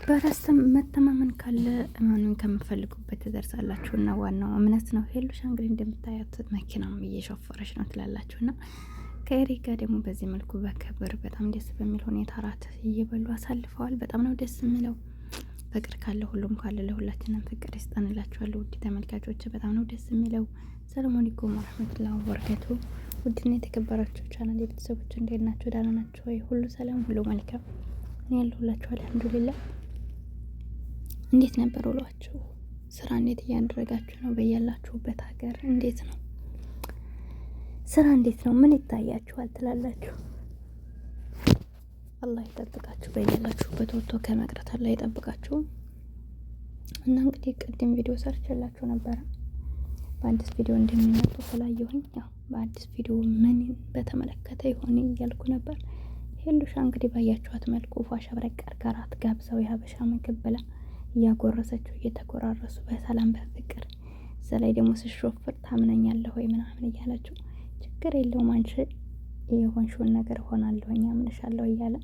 በራስ መተማመን ካለ እመኑን ከምፈልጉበት ትደርሳላችሁ እና ዋናው እምነት ነው። ሄሉሻ እንግዲህ እንደምታያት መኪናም እየሾፈረች ነው ትላላችሁና ከኤሪክ ጋር ደግሞ በዚህ መልኩ በክብር በጣም ደስ በሚል ሁኔታ እራት እየበሉ አሳልፈዋል። በጣም ነው ደስ የሚለው። ፍቅር ካለ ሁሉም ካለ ለሁላችንም ፍቅር ይስጠንላችኋለሁ። ውድ ተመልካቾች በጣም ነው ደስ የሚለው። ሰላም አለይኩም ወራህመቱላሂ ወበረካቱ። ውድና የተከበራችሁ ቻናል የቤተሰቦች እንዴት ናችሁ? ደህና ናችሁ ወይ? ሁሉ ሰላም ሁሉ መልካም። እኔ ያለሁላችሁ አልሐምዱሊላህ። እንዴት ነበር ውሏችሁ? ስራ እንዴት እያደረጋችሁ ነው? በያላችሁበት ሀገር እንዴት ነው ስራ? እንዴት ነው? ምን ይታያችኋል ትላላችሁ? አላህ ይጠብቃችሁ። በያላችሁበት ወጥቶ ከመቅረት አላህ ይጠብቃችሁ። እና እንግዲህ ቅድም ቪዲዮ ሰርችላችሁ ነበረ በአዲስ ቪዲዮ እንደሚመጡ ስላየሁኝ ያው በአዲስ ቪዲዮ ምን በተመለከተ ይሆን እያልኩ ነበር። ሄሉሻ እንግዲህ ባያችኋት መልኩ ፏሻ ብረቅ አርጋራት ጋብዘው የሀበሻ ምግብ ብላ እያጎረሰችው እየተጎራረሱ በሰላም በፍቅር እዛ ላይ ደግሞ ስሾፍር ታምነኛለህ ወይ ምናምን እያለችው ችግር የለውም አንቺ የሆንሽውን ነገር ሆናለሁኝ አምንሻለሁ እያለ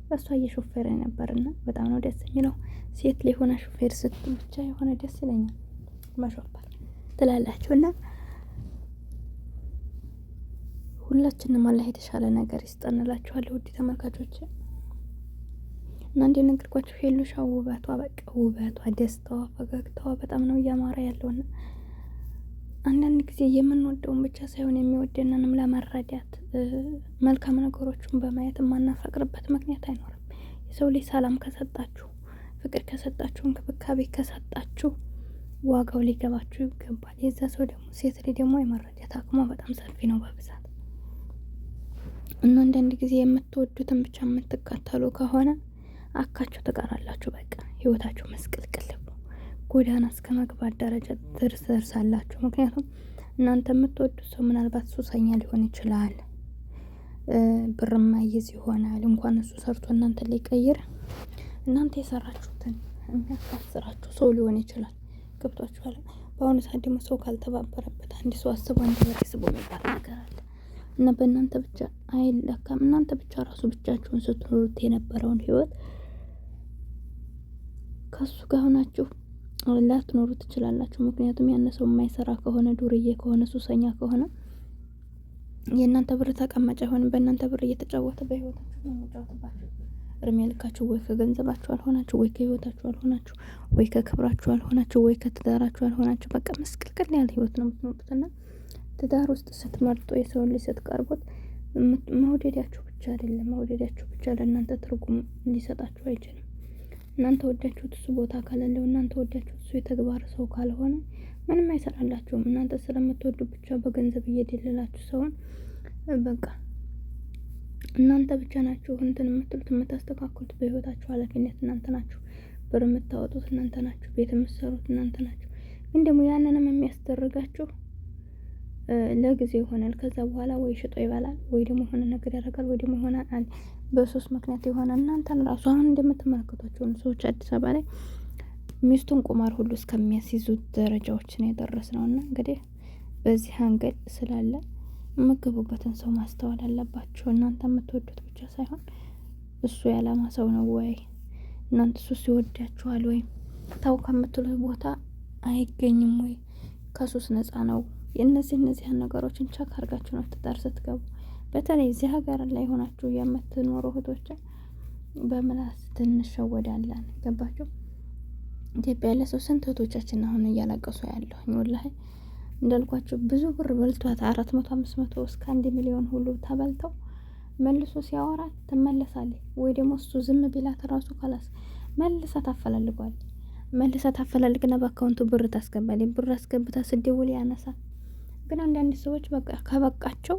በሷ እየሾፈረ ነበርና በጣም ነው ደስ የሚለው። ሴት ላይ ሆና ሾፌር ስትል ብቻ የሆነ ደስ ይለኛል መሾፈር ትላላችሁና ሁላችንም አላህ የተሻለ ነገር ይስጠንላችኋል ውድ ተመልካቾች። እና እንደነገርኳችሁ ሄሉሻ ውበቷ በቃ ውበቷ፣ ደስታዋ፣ ፈገግታዋ በጣም ነው እያማረ ያለውና አንዳንድ ጊዜ የምንወደውን ብቻ ሳይሆን የሚወደንንም ለመረዳት መልካም ነገሮችን በማየት የማናፈቅርበት ምክንያት አይኖርም። የሰው ልጅ ሰላም ከሰጣችሁ፣ ፍቅር ከሰጣችሁ፣ እንክብካቤ ከሰጣችሁ ዋጋው ሊገባችሁ ይገባል። የዛ ሰው ደግሞ ሴት ልጅ ደግሞ የመረዳት አቅሟ በጣም ሰፊ ነው በብዛት እና አንዳንድ ጊዜ የምትወዱትን ብቻ የምትከተሉ ከሆነ አካችሁ ትቀራላችሁ። በቃ ህይወታችሁ መስቀልቅል ጎዳና እስከ መግባት ደረጃ ትደርሳላችሁ። ምክንያቱም እናንተ የምትወዱት ሰው ምናልባት ሱሰኛ ሊሆን ይችላል፣ ብርማ ይዝ ይሆናል። እንኳን እሱ ሰርቶ እናንተ ሊቀይር እናንተ የሰራችሁትን የሚያሳስራችሁ ሰው ሊሆን ይችላል። ገብቷችኋል? በአሁኑ ሰዓት ደግሞ ሰው ካልተባበረበት አንድ ሰው አስቦ አንድ በስቦ የሚባል ነገር አለ እና በእናንተ ብቻ አይለካም። እናንተ ብቻ ራሱ ብቻችሁን ስትኖሩት የነበረውን ህይወት ከሱ ጋር ሆናችሁ ላትኖሩ ትችላላችሁ። ምክንያቱም ያን ሰው የማይሰራ ከሆነ ዱርዬ ከሆነ ሱሰኛ ከሆነ የእናንተ ብር ተቀማጭ አይሆንም። በእናንተ ብር እየተጫወተ በህይወታችሁ ነው የሚጫወትባችሁ። እርሜ ልካችሁ ወይ ከገንዘባችሁ አልሆናችሁ፣ ወይ ከህይወታችሁ አልሆናችሁ፣ ወይ ከክብራችሁ አልሆናችሁ፣ ወይ ከትዳራችሁ አልሆናችሁ። በቃ መስቀልቅል ያለ ህይወት ነው የምትኖሩትና ትዳር ውስጥ ስትመርጡ የሰው ልጅ ስትቀርቡት መውደዳችሁ ብቻ አይደለም። መውደዳችሁ ብቻ ለእናንተ ትርጉም ሊሰጣችሁ አይችልም። እናንተ ወዳችሁት እሱ ቦታ ካለለው፣ እናንተ ወዳችሁት እሱ የተግባር ሰው ካልሆነ ምንም አይሰራላችሁም። እናንተ ስለምትወዱ ብቻ በገንዘብ እየደለላችሁ ሰውን በቃ እናንተ ብቻ ናችሁ እንትን የምትሉት የምታስተካክሉት። በህይወታችሁ ኃላፊነት እናንተ ናችሁ። ብር የምታወጡት እናንተ ናችሁ። ቤት የምትሰሩት እናንተ ናችሁ። ግን ደግሞ ያንንም የሚያስደርጋችሁ ለጊዜ ይሆናል። ከዛ በኋላ ወይ ሽጦ ይበላል፣ ወይ ደግሞ የሆነ ነገር ያደርጋል፣ ወይ ደግሞ ይሆናል በሶስት ምክንያት የሆነ እናንተን ራሱ አሁን እንደምትመለከቷቸው ሰዎች አዲስ አበባ ላይ ሚስቱን ቁማር ሁሉ እስከሚያስይዙት ደረጃዎችን የደረስነውና እንግዲህ በዚህ አንገል ስላለ የምትገቡበትን ሰው ማስተዋል አለባችሁ። እናንተ የምትወዱት ብቻ ሳይሆን እሱ የዓላማ ሰው ነው ወይ እናንተ እሱ ሲወዳችኋል ወይ ታው ከምትሉት ቦታ አይገኝም ወይ ከሱስ ነፃ ነው። እነዚህን ነገሮችን ቸክ አድርጋችሁ ነው ትዳር ስትገቡ። በተለይ እዚህ ሀገር ላይ ሆናችሁ የምትኖሩ እህቶች በምላስ ትንሸወዳለን። ገባችሁ? ኢትዮጵያ ያለ ሰው ስንት እህቶቻችን አሁን እያለቀሱ ያለሁኝ ወላሂ እንዳልኳችሁ ብዙ ብር በልቷት 400 500 እስከ 1 ሚሊዮን ሁሉ ተበልተው መልሶ ሲያወራት ትመለሳለች። ወይ ደግሞ እሱ ዝም ቢላት ራሱ ካላስ መልሳ ታፈላልጓል። መልሳ ታፈላልግና በአካውንቱ ብር ታስገባለች። ብር አስገብታ ስደውል ያነሳል። ግን አንዳንድ ሰዎች በቃ ከበቃቸው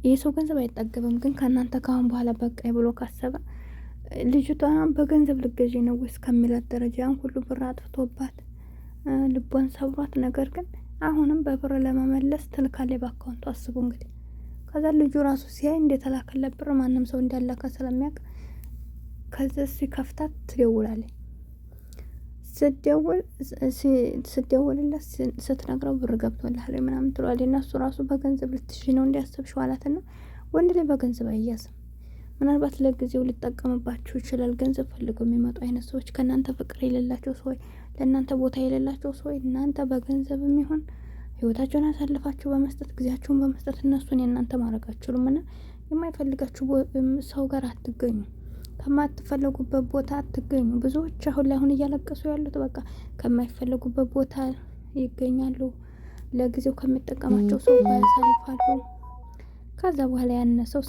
የሰው ገንዘብ አይጠገብም። ግን ከእናንተ ካሁን በኋላ በቃ ብሎ ካሰበ ልጅቷ በገንዘብ ልገዢ ነው ወይስ ከሚላት ደረጃ ያን ሁሉ ብር አጥፍቶባት ልቧን ሰብሯት፣ ነገር ግን አሁንም በብር ለመመለስ ትልካለች በአካውንቱ። አስቡ እንግዲህ። ከዛ ልጁ ራሱ ሲያይ እንደተላከለት ብር ማንም ሰው እንዳላከ ስለሚያውቅ ከዛ ሲከፍታት ትደውላለች። ስትደውልለት ስትነግረው ብር ገብቶልሃል ምናምን ትሏል። እና እሱ ራሱ በገንዘብ ልትሽ ነው እንዲያስብሽው አላትና ወንድ ላይ በገንዘብ አይያዝም። ምናልባት ለጊዜው ሊጠቀምባችሁ ይችላል። ገንዘብ ፈልገው የሚመጡ አይነት ሰዎች፣ ከእናንተ ፍቅር የሌላቸው ሰዎች፣ ለእናንተ ቦታ የሌላቸው ሰዎች እናንተ በገንዘብ የሚሆን ህይወታቸውን አሳልፋችሁ በመስጠት ጊዜያችሁን በመስጠት እነሱን የእናንተ ማድረግ አትችሉም። እና የማይፈልጋችሁ ሰው ጋር አትገኙ፣ ከማትፈለጉበት ቦታ አትገኙ። ብዙዎች አሁን እያለቀሱ ያሉት በቃ ከማይፈለጉበት ቦታ ይገኛሉ። ለጊዜው ከሚጠቀማቸው ሰው ጋር ያሳልፋሉ። ከዛ በኋላ ያነ ሰው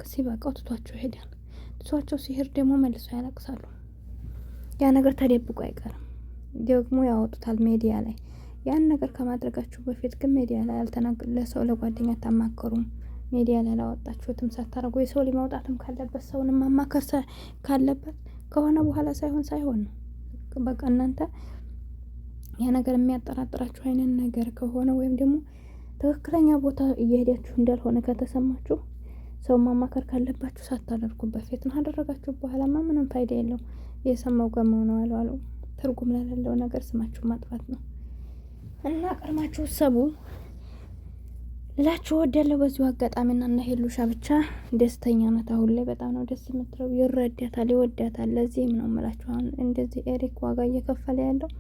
ሲበቃው ትቷቸው ይሄዳል። ትቷቸው ሲሄድ ደግሞ መልሰው ያለቅሳሉ። ያ ነገር ተደብቆ አይቀርም፣ ደግሞ ያወጡታል ሚዲያ ላይ። ያን ነገር ከማድረጋችሁ በፊት ግን ሚዲያ ላይ ለሰው ለጓደኛ አታማከሩም። ሚዲያ ላይ ላወጣችሁትም ሳታረጉ የሰው ልጅ ማውጣትም ካለበት ሰውንም ማማከር ካለበት ከሆነ በኋላ ሳይሆን ነው። በቃ እናንተ ያ ነገር የሚያጠራጥራችሁ አይነት ነገር ከሆነ ወይም ደግሞ ትክክለኛ ቦታ እየሄዳችሁ እንዳልሆነ ከተሰማችሁ ሰው ማማከር ካለባችሁ ሳታደርጉ በፊት ነው። አደረጋችሁ በኋላማ ምንም ፋይዳ የለውም። የሰማው ገማው ነው አሉ ትርጉም ለሌለው ነገር ስማችሁ ማጥፋት ነው። እና ቀድማችሁ ሰቡ ላችሁ ወደለው። በዚሁ አጋጣሚና እና ሄሉሻ ብቻ ደስተኛ ናት። አሁን ላይ በጣም ነው ደስ የምትለው። ይረዳታል፣ ይወዳታል። ለዚህም ነው የምላችሁ አሁን እንደዚህ ኤሪክ ዋጋ እየከፈለ ያለው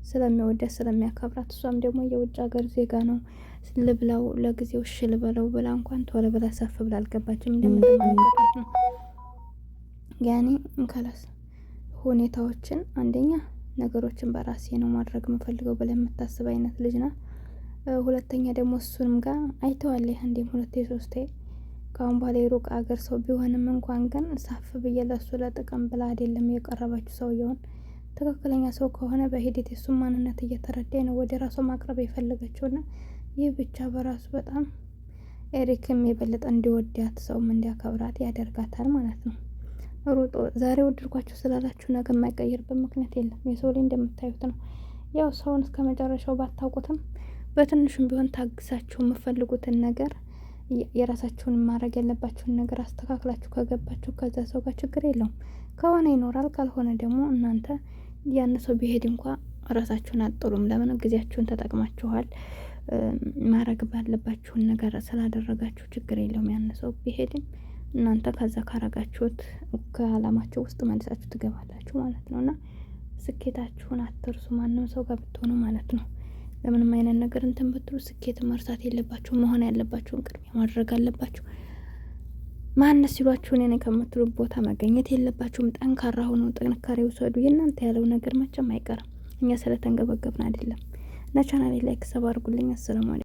ስለሚወዳት ስለሚያከብራት። እሷም ደግሞ የውጭ ሀገር ዜጋ ነው ልብላው ለጊዜው እሺ ልበለው ብላ እንኳን ቶሎ ብላ ሰፍ ብላ አልገባችም። እንደምትመለከታት ነው ያኔ እንከላስ ሁኔታዎችን አንደኛ ነገሮችን በራሴ ነው ማድረግ የምፈልገው ብላ የምታስብ አይነት ልጅ ናት። ሁለተኛ ደግሞ እሱንም ጋር አይተዋል አንዴም ሁለቴ ሶስቴ። ካሁን በኋላ የሩቅ አገር ሰው ቢሆንም እንኳን ግን ሳፍ ብዬ ለሱ ለጥቅም ብላ አይደለም የቀረባችሁ ሰውየውን ትክክለኛ ሰው ከሆነ በሂደት የሱን ማንነት እየተረዳኝ ነው ወደ ራሱ ማቅረብ የፈለገችውና ይህ ብቻ በራሱ በጣም ኤሪክም የበለጠ እንዲወዳት ሰውም እንዲያከብራት ያደርጋታል ማለት ነው። ሩጦ ዛሬ ወድርኳችሁ ስላላችሁ ነገ የማይቀይርበት ምክንያት የለም። የሰው ላይ እንደምታዩት ነው። ያው ሰውን እስከ መጨረሻው ባታውቁትም በትንሹም ቢሆን ታግሳችሁ የምፈልጉትን ነገር የራሳችሁን ማድረግ ያለባችሁን ነገር አስተካክላችሁ ከገባችሁ ከዛ ሰው ጋር ችግር የለውም። ከሆነ ይኖራል፣ ካልሆነ ደግሞ እናንተ ያን ሰው ቢሄድ እንኳ ራሳችሁን አጥሉም። ለምን ጊዜያችሁን ተጠቅማችኋል። ማድረግ ባለባችሁን ነገር ስላደረጋችሁ ችግር የለውም። ያን ሰው ቢሄድም እናንተ ከዛ ካረጋችሁት ከአላማችሁ ውስጥ መልሳችሁ ትገባላችሁ ማለት ነው። እና ስኬታችሁን አትርሱ፣ ማንም ሰው ጋር ብትሆኑ ማለት ነው። ለምንም አይነት ነገር እንትን ብትሉ ስኬት መርሳት የለባችሁ። መሆን ያለባችሁን ቅድሚያ ማድረግ አለባችሁ። ማነስ ሲሏችሁ እኔ ከምትሉ ቦታ መገኘት የለባችሁም። ጠንካራ ሆኖ ጥንካሬ ውሰዱ። የእናንተ ያለው ነገር መቼም አይቀርም። እኛ ስለተንገበገብን አይደለም። እና ቻናሌ ላይክ ሰብ አድርጉልኝ። አሰላሙ አለይኩም።